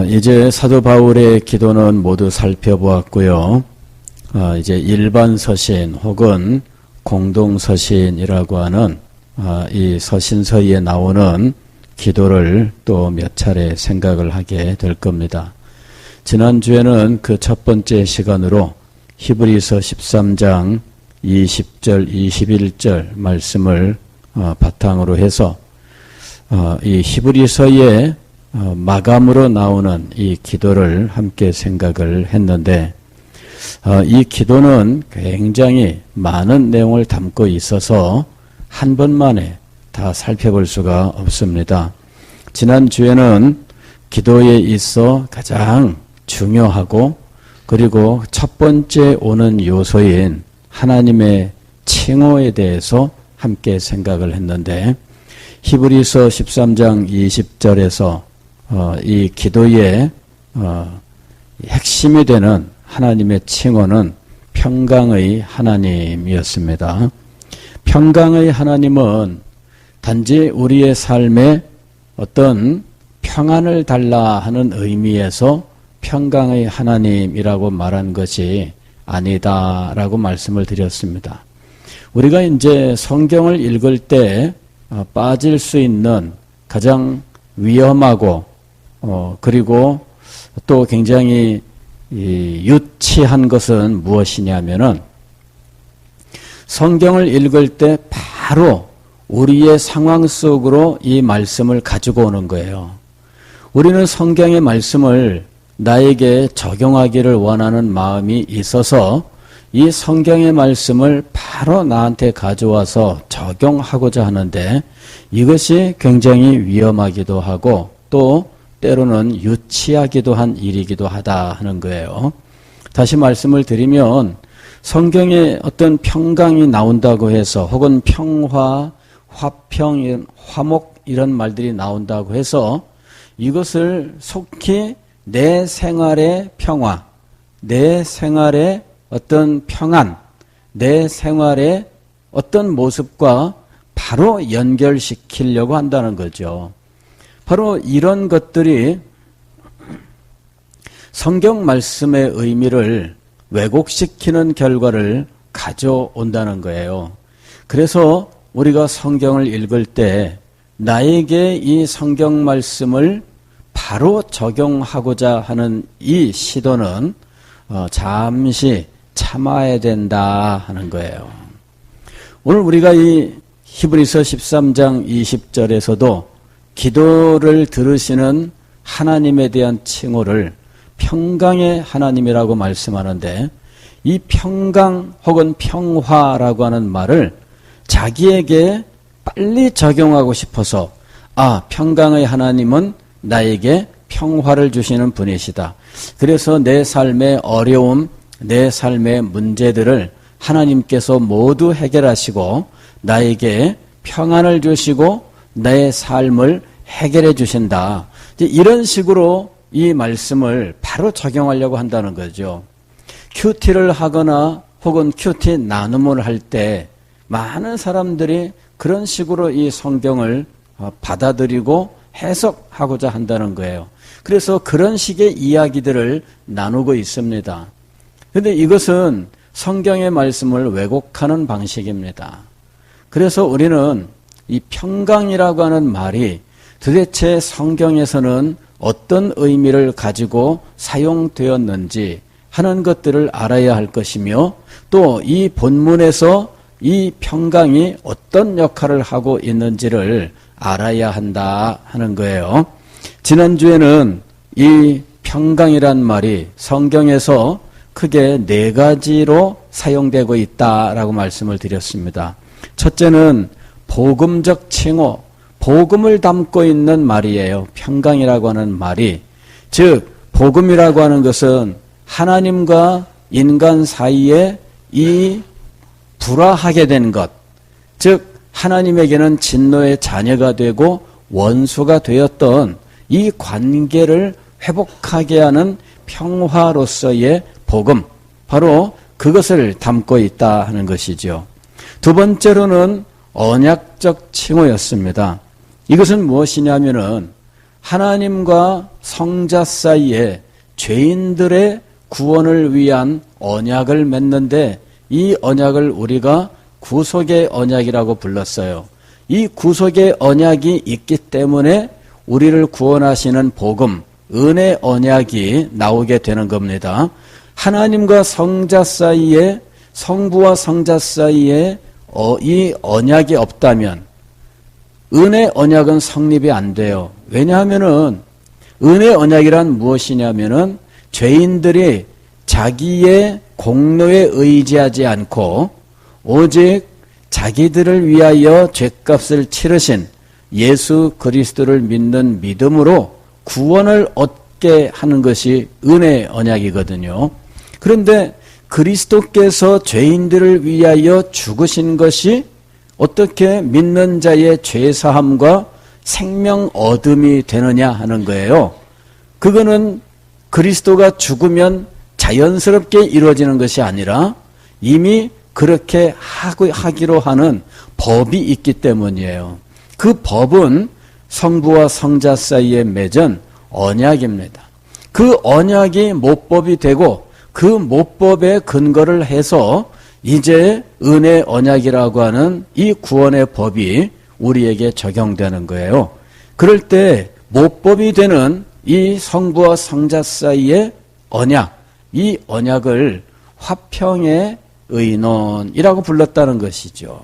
이제 사도 바울의 기도는 모두 살펴보았고요. 이제 일반 서신 혹은 공동 서신이라고 하는 이 서신서에 나오는 기도를 또 몇 차례 생각을 하게 될 겁니다. 지난주에는 그 첫 번째 시간으로 히브리서 13장 20절, 21절 말씀을 바탕으로 해서 이 히브리서의 마감으로 나오는 이 기도를 함께 생각을 했는데 이 기도는 굉장히 많은 내용을 담고 있어서 한 번만에 다 살펴볼 수가 없습니다. 지난주에는 기도에 있어 가장 중요하고 그리고 첫 번째 오는 요소인 하나님의 칭호에 대해서 함께 생각을 했는데 히브리서 13장 20절에서 이 기도의 핵심이 되는 하나님의 칭호는 평강의 하나님이었습니다. 평강의 하나님은 단지 우리의 삶에 어떤 평안을 달라 하는 의미에서 평강의 하나님이라고 말한 것이 아니다라고 말씀을 드렸습니다. 우리가 이제 성경을 읽을 때 빠질 수 있는 가장 위험하고 그리고 또 굉장히 유치한 것은 무엇이냐면은 성경을 읽을 때 바로 우리의 상황 속으로 이 말씀을 가지고 오는 거예요. 우리는 성경의 말씀을 나에게 적용하기를 원하는 마음이 있어서 이 성경의 말씀을 바로 나한테 가져와서 적용하고자 하는데 이것이 굉장히 위험하기도 하고 또 때로는 유치하기도 한 일이기도 하다 하는 거예요. 다시 말씀을 드리면 성경에 어떤 평강이 나온다고 해서 혹은 평화, 화평, 화목 이런 말들이 나온다고 해서 이것을 속히 내 생활의 평화, 내 생활의 어떤 평안, 내 생활의 어떤 모습과 바로 연결시키려고 한다는 거죠. 바로 이런 것들이 성경 말씀의 의미를 왜곡시키는 결과를 가져온다는 거예요. 그래서 우리가 성경을 읽을 때 나에게 이 성경 말씀을 바로 적용하고자 하는 이 시도는 잠시 참아야 된다 하는 거예요. 오늘 우리가 이 히브리서 13장 20절에서도 기도를 들으시는 하나님에 대한 칭호를 평강의 하나님이라고 말씀하는데 이 평강 혹은 평화라고 하는 말을 자기에게 빨리 적용하고 싶어서 평강의 하나님은 나에게 평화를 주시는 분이시다. 그래서 내 삶의 어려움, 내 삶의 문제들을 하나님께서 모두 해결하시고 나에게 평안을 주시고 내 삶을 해결해 주신다. 이런 식으로 이 말씀을 바로 적용하려고 한다는 거죠. 큐티를 하거나 혹은 큐티 나눔을 할 때 많은 사람들이 그런 식으로 이 성경을 받아들이고 해석하고자 한다는 거예요. 그래서 그런 식의 이야기들을 나누고 있습니다. 그런데 이것은 성경의 말씀을 왜곡하는 방식입니다. 그래서 우리는 이 평강이라고 하는 말이 도대체 성경에서는 어떤 의미를 가지고 사용되었는지 하는 것들을 알아야 할 것이며 또 이 본문에서 이 평강이 어떤 역할을 하고 있는지를 알아야 한다 하는 거예요. 지난주에는 이 평강이란 말이 성경에서 크게 4가지로 사용되고 있다라고 말씀을 드렸습니다. 첫째는 복음적 칭호, 복음을 담고 있는 말이에요. 평강이라고 하는 말이. 즉 복음이라고 하는 것은 하나님과 인간 사이에 이 불화하게 된 것, 즉 하나님에게는 진노의 자녀가 되고 원수가 되었던 이 관계를 회복하게 하는 평화로서의 복음, 바로 그것을 담고 있다 하는 것이죠. 두 번째로는 언약적 칭호였습니다. 이것은 무엇이냐면은 하나님과 성자 사이에 죄인들의 구원을 위한 언약을 맺는데 이 언약을 우리가 구속의 언약이라고 불렀어요. 이 구속의 언약이 있기 때문에 우리를 구원하시는 복음, 은혜 언약이 나오게 되는 겁니다. 하나님과 성자 사이에, 성부와 성자 사이에 이 언약이 없다면 은혜 언약은 성립이 안 돼요. 왜냐하면은 은혜 언약이란 무엇이냐면은 죄인들이 자기의 공로에 의지하지 않고 오직 자기들을 위하여 죄값을 치르신 예수 그리스도를 믿는 믿음으로 구원을 얻게 하는 것이 은혜 언약이거든요. 그런데 그리스도께서 죄인들을 위하여 죽으신 것이 어떻게 믿는 자의 죄사함과 생명 얻음이 되느냐 하는 거예요. 그거는 그리스도가 죽으면 자연스럽게 이루어지는 것이 아니라 이미 그렇게 하기로 하는 법이 있기 때문이에요. 그 법은 성부와 성자 사이에 맺은 언약입니다. 그 언약이 모법이 되고 그 모법에 근거를 해서 이제 은혜 언약이라고 하는 이 구원의 법이 우리에게 적용되는 거예요. 그럴 때 모법이 되는 이 성부와 성자 사이의 언약, 이 언약을 화평의 의논이라고 불렀다는 것이죠.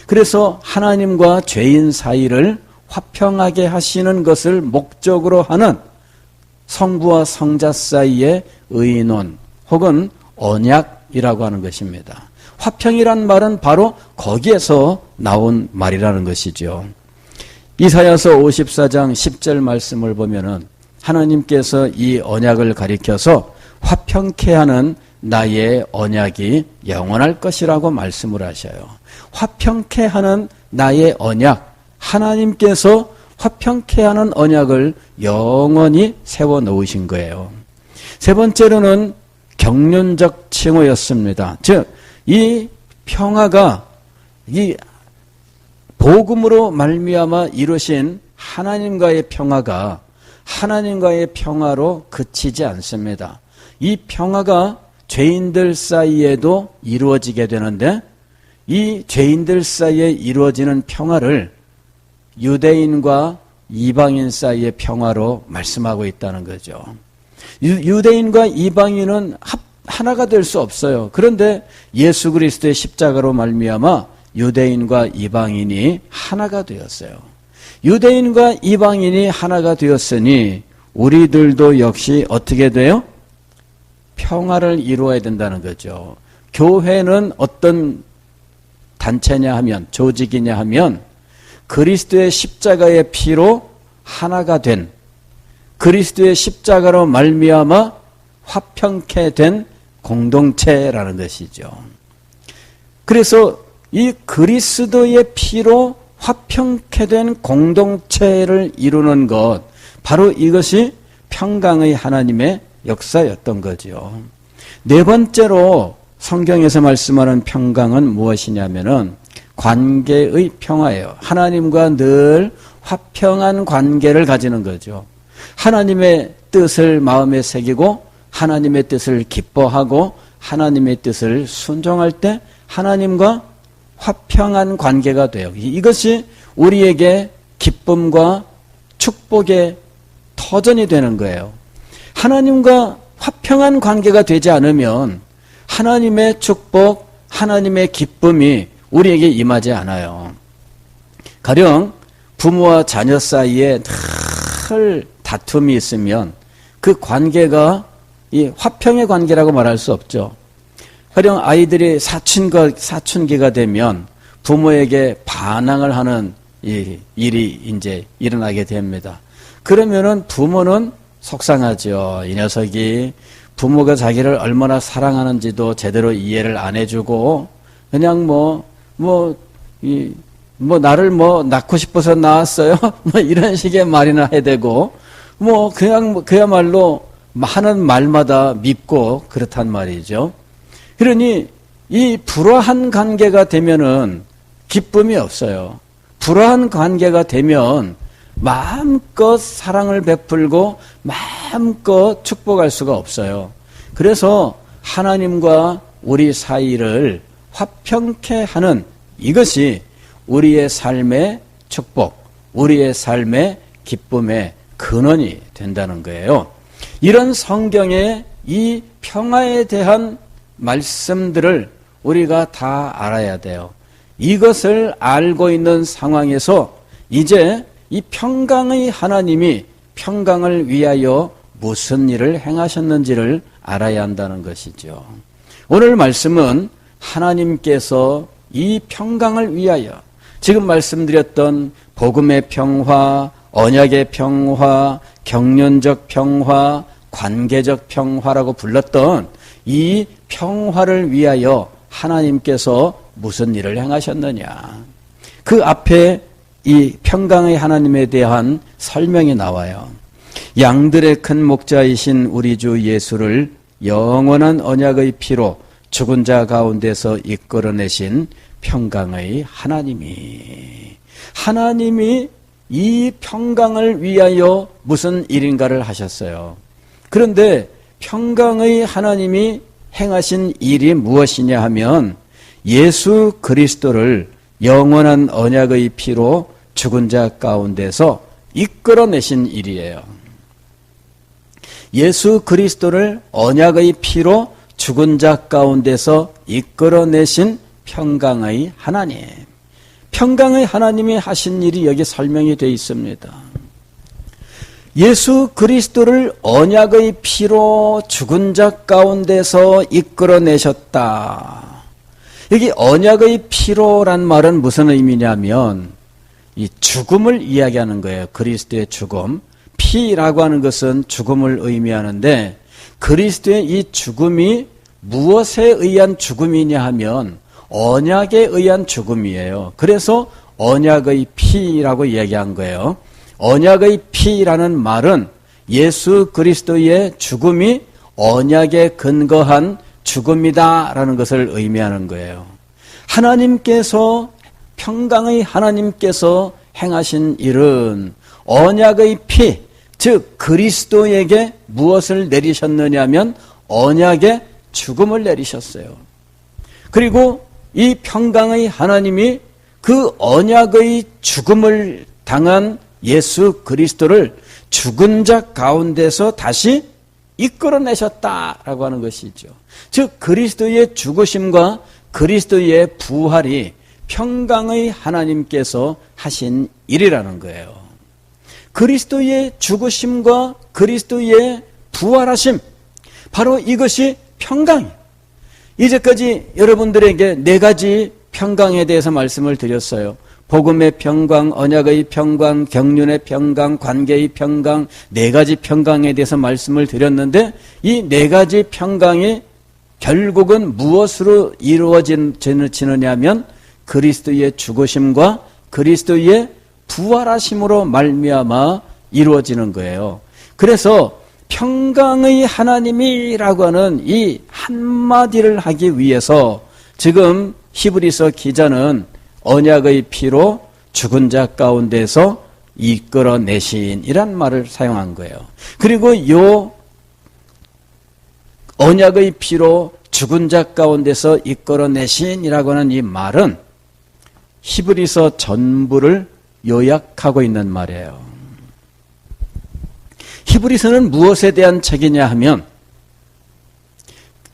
그래서 하나님과 죄인 사이를 화평하게 하시는 것을 목적으로 하는 성부와 성자 사이의 의논 혹은 언약이라고 하는 것입니다. 화평이란 말은 바로 거기에서 나온 말이라는 것이죠. 이사야서 54장 10절 말씀을 보면은 하나님께서 이 언약을 가리켜서 화평케 하는 나의 언약이 영원할 것이라고 말씀을 하셔요. 화평케 하는 나의 언약, 하나님께서 화평케 하는 언약을 영원히 세워놓으신 거예요. 세 번째로는 경륜적 칭호였습니다. 즉, 이 평화가 이 복음으로 말미암아 이루신 하나님과의 평화가 하나님과의 평화로 그치지 않습니다. 이 평화가 죄인들 사이에도 이루어지게 되는데 이 죄인들 사이에 이루어지는 평화를 유대인과 이방인 사이의 평화로 말씀하고 있다는 거죠. 유대인과 이방인은 하나가 될 수 없어요. 그런데 예수 그리스도의 십자가로 말미암아 유대인과 이방인이 하나가 되었어요. 유대인과 이방인이 하나가 되었으니 우리들도 역시 어떻게 돼요? 평화를 이루어야 된다는 거죠. 교회는 어떤 단체냐 하면, 조직이냐 하면 그리스도의 십자가의 피로 하나가 된, 그리스도의 십자가로 말미암아 화평케 된 공동체라는 것이죠. 그래서 이 그리스도의 피로 화평케 된 공동체를 이루는 것, 바로 이것이 평강의 하나님의 역사였던 거죠. 네 번째로 성경에서 말씀하는 평강은 무엇이냐면은 관계의 평화예요. 하나님과 늘 화평한 관계를 가지는 거죠. 하나님의 뜻을 마음에 새기고 하나님의 뜻을 기뻐하고 하나님의 뜻을 순종할 때 하나님과 화평한 관계가 돼요. 이것이 우리에게 기쁨과 축복의 터전이 되는 거예요. 하나님과 화평한 관계가 되지 않으면 하나님의 축복, 하나님의 기쁨이 우리에게 임하지 않아요. 가령 부모와 자녀 사이에 늘 다툼이 있으면 그 관계가 이 화평의 관계라고 말할 수 없죠. 가령 아이들이 사춘기가 되면 부모에게 반항을 하는 일이 이제 일어나게 됩니다. 그러면은 부모는 속상하죠. 이 녀석이 부모가 자기를 얼마나 사랑하는지도 제대로 이해를 안 해주고 그냥 나를 낳고 싶어서 낳았어요. 이런 식의 말이나 해대고 그야말로 하는 말마다 밉고 그렇단 말이죠. 그러니 이 불화한 관계가 되면은 기쁨이 없어요. 불화한 관계가 되면 마음껏 사랑을 베풀고 마음껏 축복할 수가 없어요. 그래서 하나님과 우리 사이를 화평케 하는 이것이 우리의 삶의 축복, 우리의 삶의 기쁨의 근원이 된다는 거예요. 이런 성경의 이 평화에 대한 말씀들을 우리가 다 알아야 돼요. 이것을 알고 있는 상황에서 이제 이 평강의 하나님이 평강을 위하여 무슨 일을 행하셨는지를 알아야 한다는 것이죠. 오늘 말씀은 하나님께서 이 평강을 위하여 지금 말씀드렸던 복음의 평화, 언약의 평화, 경륜적 평화, 관계적 평화라고 불렀던 이 평화를 위하여 하나님께서 무슨 일을 행하셨느냐. 그 앞에 이 평강의 하나님에 대한 설명이 나와요. 양들의 큰 목자이신 우리 주 예수를 영원한 언약의 피로 죽은 자 가운데서 이끌어내신 평강의 하나님이 이 평강을 위하여 무슨 일인가를 하셨어요. 그런데 평강의 하나님이 행하신 일이 무엇이냐 하면 예수 그리스도를 영원한 언약의 피로 죽은 자 가운데서 이끌어내신 일이에요. 예수 그리스도를 언약의 피로 죽은 자 가운데서 이끌어내신 평강의 하나님. 평강의 하나님이 하신 일이 여기 설명이 되어 있습니다. 예수 그리스도를 언약의 피로 죽은 자 가운데서 이끌어내셨다. 여기 언약의 피로란 말은 무슨 의미냐면 이 죽음을 이야기하는 거예요. 그리스도의 죽음. 피라고 하는 것은 죽음을 의미하는데 그리스도의 이 죽음이 무엇에 의한 죽음이냐 하면 언약에 의한 죽음이에요. 그래서 언약의 피라고 이야기한 거예요. 언약의 피라는 말은 예수 그리스도의 죽음이 언약에 근거한 죽음이다라는 것을 의미하는 거예요. 하나님께서 평강의 하나님께서 행하신 일은 언약의 피, 즉 그리스도에게 무엇을 내리셨느냐면 언약의 죽음을 내리셨어요. 그리고 이 평강의 하나님이 그 언약의 죽음을 당한 예수 그리스도를 죽은 자 가운데서 다시 이끌어내셨다라고 하는 것이죠. 즉 그리스도의 죽으심과 그리스도의 부활이 평강의 하나님께서 하신 일이라는 거예요. 그리스도의 죽으심과 그리스도의 부활하심, 바로 이것이 평강이에요. 이제까지 여러분들에게 네 가지 평강에 대해서 말씀을 드렸어요. 복음의 평강, 언약의 평강, 경륜의 평강, 관계의 평강, 네 가지 평강에 대해서 말씀을 드렸는데 이 네 가지 평강이 결국은 무엇으로 이루어지느냐 하면 그리스도의 죽으심과 그리스도의 부활하심으로 말미암아 이루어지는 거예요. 그래서 평강의 하나님이라고 하는 이 한마디를 하기 위해서 지금 히브리서 기자는 언약의 피로 죽은 자 가운데서 이끌어내신 이란 말을 사용한 거예요. 그리고 요 언약의 피로 죽은 자 가운데서 이끌어내신이라고 하는 이 말은 히브리서 전부를 요약하고 있는 말이에요. 히브리서는 무엇에 대한 책이냐 하면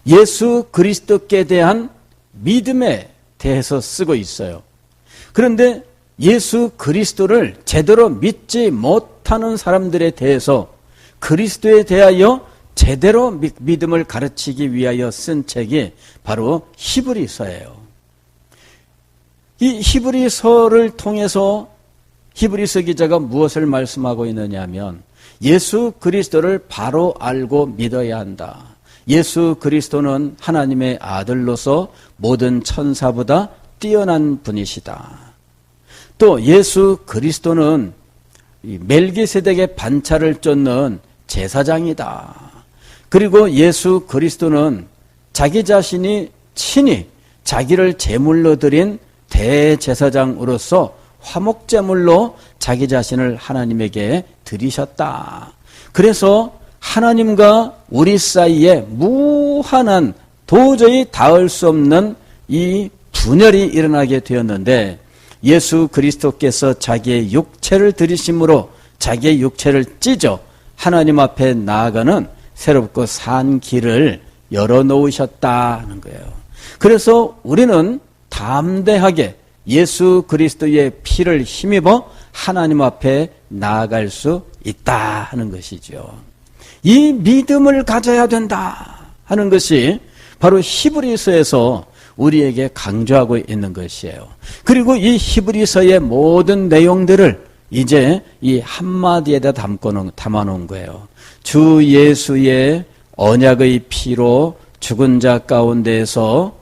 예수 그리스도께 대한 믿음에 대해서 쓰고 있어요. 그런데 예수 그리스도를 제대로 믿지 못하는 사람들에 대해서 그리스도에 대하여 제대로 믿음을 가르치기 위하여 쓴 책이 바로 히브리서예요. 이 히브리서를 통해서 히브리서 기자가 무엇을 말씀하고 있느냐 하면 예수 그리스도를 바로 알고 믿어야 한다. 예수 그리스도는 하나님의 아들로서 모든 천사보다 뛰어난 분이시다. 또 예수 그리스도는 멜기세덱의 반차를 쫓는 제사장이다. 그리고 예수 그리스도는 자기 자신이 친히 자기를 제물로 드린 대제사장으로서 화목제물로 자기 자신을 하나님에게 드리셨다. 그래서 하나님과 우리 사이에 무한한 도저히 닿을 수 없는 이 분열이 일어나게 되었는데 예수 그리스도께서 자기의 육체를 드리심으로 자기의 육체를 찢어 하나님 앞에 나아가는 새롭고 산 길을 열어놓으셨다는 거예요. 그래서 우리는 담대하게 예수 그리스도의 피를 힘입어 하나님 앞에 나아갈 수 있다 하는 것이죠. 이 믿음을 가져야 된다 하는 것이 바로 히브리서에서 우리에게 강조하고 있는 것이에요. 그리고 이 히브리서의 모든 내용들을 이제 이 한마디에다 담아놓은 거예요. 주 예수의 언약의 피로 죽은 자 가운데에서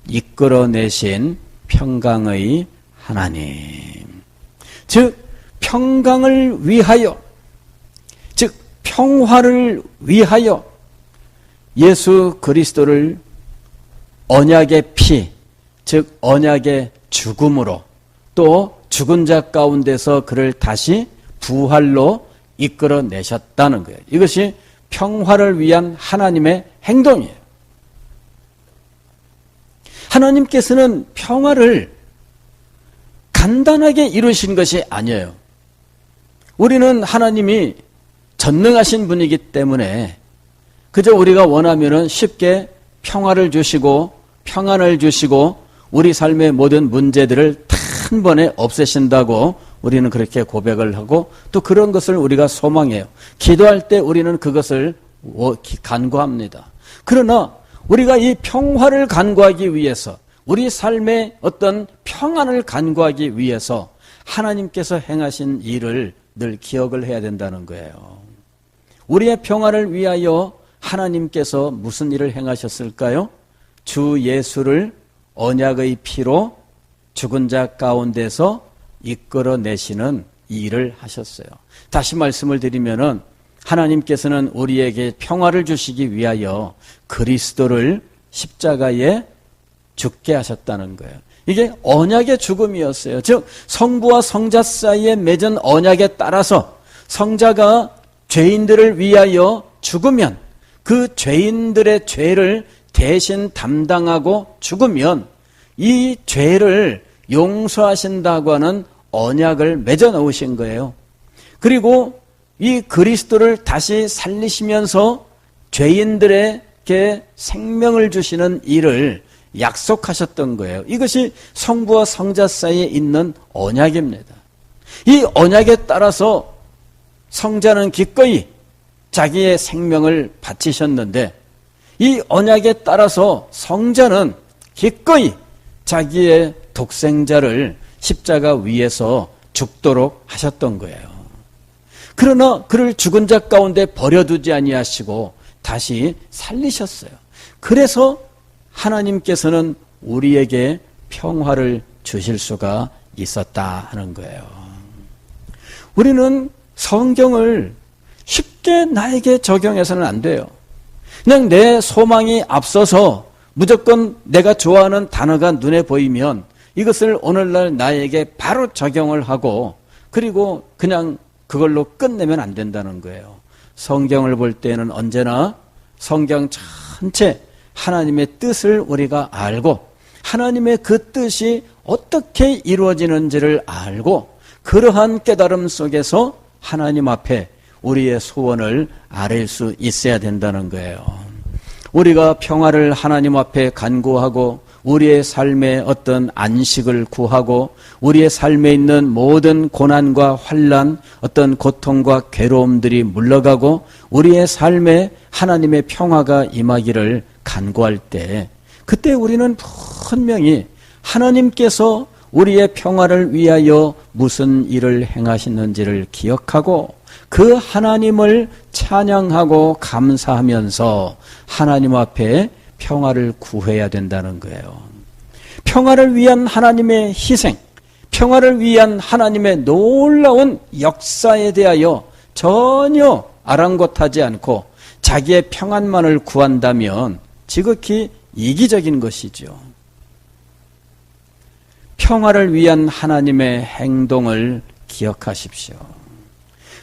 이끌어내신 평강의 하나님. 즉 평강을 위하여, 즉 평화를 위하여 예수 그리스도를 언약의 피, 즉 언약의 죽음으로 또 죽은 자 가운데서 그를 다시 부활로 이끌어내셨다는 거예요. 이것이 평화를 위한 하나님의 행동이에요. 하나님께서는 평화를 간단하게 이루신 것이 아니에요. 우리는 하나님이 전능하신 분이기 때문에 그저 우리가 원하면은 쉽게 평화를 주시고 평안을 주시고 우리 삶의 모든 문제들을 단번에 없애신다고 우리는 그렇게 고백을 하고 또 그런 것을 우리가 소망해요. 기도할 때 우리는 그것을 간구합니다. 그러나 우리가 이 평화를 간구하기 위해서 우리 삶의 어떤 평안을 간구하기 위해서 하나님께서 행하신 일을 늘 기억을 해야 된다는 거예요. 우리의 평화를 위하여 하나님께서 무슨 일을 행하셨을까요? 주 예수를 언약의 피로 죽은 자 가운데서 이끌어내시는 이 일을 하셨어요. 다시 말씀을 드리면은 하나님께서는 우리에게 평화를 주시기 위하여 그리스도를 십자가에 죽게 하셨다는 거예요. 이게 언약의 죽음이었어요. 즉 성부와 성자 사이에 맺은 언약에 따라서 성자가 죄인들을 위하여 죽으면 그 죄인들의 죄를 대신 담당하고 죽으면 이 죄를 용서하신다고 하는 언약을 맺어 놓으신 거예요. 그리고 이 그리스도를 다시 살리시면서 죄인들에게 생명을 주시는 일을 약속하셨던 거예요. 이것이 성부와 성자 사이에 있는 언약입니다. 이 언약에 따라서 성자는 기꺼이 자기의 생명을 바치셨는데 이 언약에 따라서 성자는 기꺼이 자기의 독생자를 십자가 위에서 죽도록 하셨던 거예요. 그러나 그를 죽은 자 가운데 버려두지 아니하시고 다시 살리셨어요. 그래서 하나님께서는 우리에게 평화를 주실 수가 있었다 하는 거예요. 우리는 성경을 쉽게 나에게 적용해서는 안 돼요. 그냥 내 소망이 앞서서 무조건 내가 좋아하는 단어가 눈에 보이면 이것을 오늘날 나에게 바로 적용을 하고 그리고 그냥 그걸로 끝내면 안 된다는 거예요. 성경을 볼 때는 언제나 성경 전체 하나님의 뜻을 우리가 알고 하나님의 그 뜻이 어떻게 이루어지는지를 알고 그러한 깨달음 속에서 하나님 앞에 우리의 소원을 아뢰 수 있어야 된다는 거예요. 우리가 평화를 하나님 앞에 간구하고 우리의 삶에 어떤 안식을 구하고 우리의 삶에 있는 모든 고난과 환난, 어떤 고통과 괴로움들이 물러가고 우리의 삶에 하나님의 평화가 임하기를 간구할 때 그때 우리는 분명히 하나님께서 우리의 평화를 위하여 무슨 일을 행하시는지를 기억하고 그 하나님을 찬양하고 감사하면서 하나님 앞에 평화를 구해야 된다는 거예요. 평화를 위한 하나님의 희생, 평화를 위한 하나님의 놀라운 역사에 대하여 전혀 아랑곳하지 않고 자기의 평안만을 구한다면 지극히 이기적인 것이죠. 평화를 위한 하나님의 행동을 기억하십시오.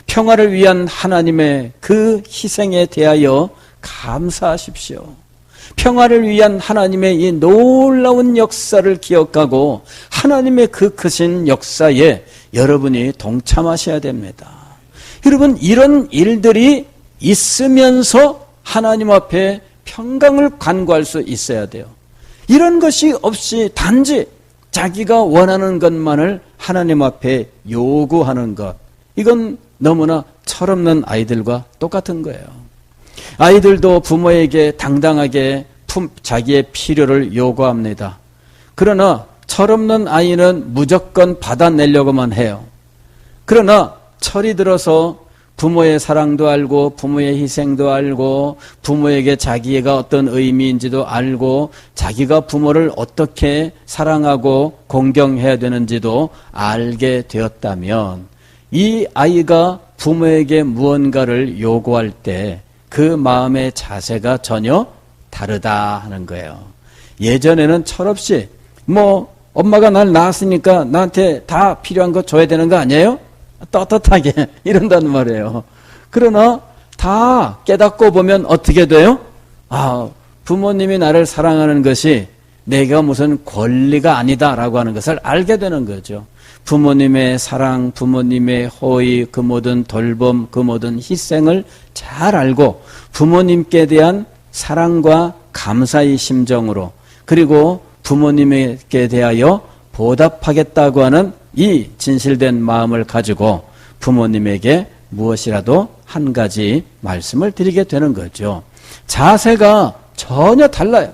평화를 위한 하나님의 그 희생에 대하여 감사하십시오. 평화를 위한 하나님의 이 놀라운 역사를 기억하고 하나님의 그 크신 역사에 여러분이 동참하셔야 됩니다. 여러분, 이런 일들이 있으면서 하나님 앞에 평강을 간구할 수 있어야 돼요. 이런 것이 없이 단지 자기가 원하는 것만을 하나님 앞에 요구하는 것, 이건 너무나 철없는 아이들과 똑같은 거예요. 아이들도 부모에게 당당하게 자기의 필요를 요구합니다. 그러나 철없는 아이는 무조건 받아내려고만 해요. 그러나 철이 들어서 부모의 사랑도 알고 부모의 희생도 알고 부모에게 자기가 어떤 의미인지도 알고 자기가 부모를 어떻게 사랑하고 공경해야 되는지도 알게 되었다면 이 아이가 부모에게 무언가를 요구할 때 그 마음의 자세가 전혀 다르다 하는 거예요. 예전에는 철없이 엄마가 날 낳았으니까 나한테 다 필요한 거 줘야 되는 거 아니에요? 떳떳하게 이런다는 말이에요. 그러나 다 깨닫고 보면 어떻게 돼요? 부모님이 나를 사랑하는 것이 내가 무슨 권리가 아니다라고 하는 것을 알게 되는 거죠. 부모님의 사랑, 부모님의 호의, 그 모든 돌봄, 그 모든 희생을 잘 알고 부모님께 대한 사랑과 감사의 심정으로 그리고 부모님께 대하여 보답하겠다고 하는 이 진실된 마음을 가지고 부모님에게 무엇이라도 한 가지 말씀을 드리게 되는 거죠. 자세가 전혀 달라요.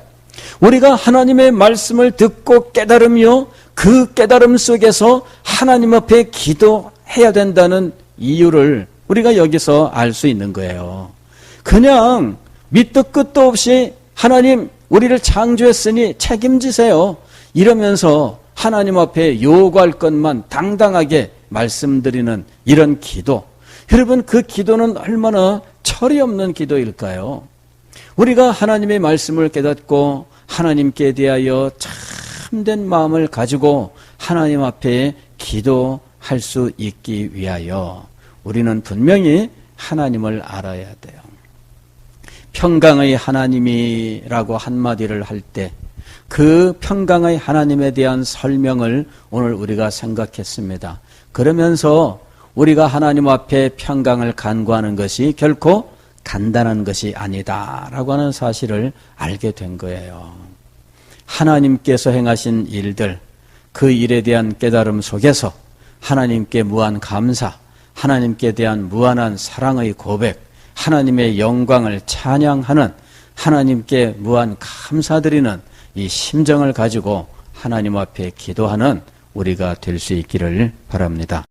우리가 하나님의 말씀을 듣고 깨달으며 그 깨달음 속에서 하나님 앞에 기도해야 된다는 이유를 우리가 여기서 알 수 있는 거예요. 그냥 밑도 끝도 없이 하나님 우리를 창조했으니 책임지세요 이러면서 하나님 앞에 요구할 것만 당당하게 말씀드리는 이런 기도, 여러분 그 기도는 얼마나 철이 없는 기도일까요? 우리가 하나님의 말씀을 깨닫고 하나님께 대하여 참된 마음을 가지고 하나님 앞에 기도할 수 있기 위하여 우리는 분명히 하나님을 알아야 돼요. 평강의 하나님이라고 한마디를 할 때 그 평강의 하나님에 대한 설명을 오늘 우리가 생각했습니다. 그러면서 우리가 하나님 앞에 평강을 간구하는 것이 결코 간단한 것이 아니다라고 하는 사실을 알게 된 거예요. 하나님께서 행하신 일들, 그 일에 대한 깨달음 속에서 하나님께 무한 감사, 하나님께 대한 무한한 사랑의 고백, 하나님의 영광을 찬양하는 하나님께 무한 감사드리는 이 심정을 가지고 하나님 앞에 기도하는 우리가 될 수 있기를 바랍니다.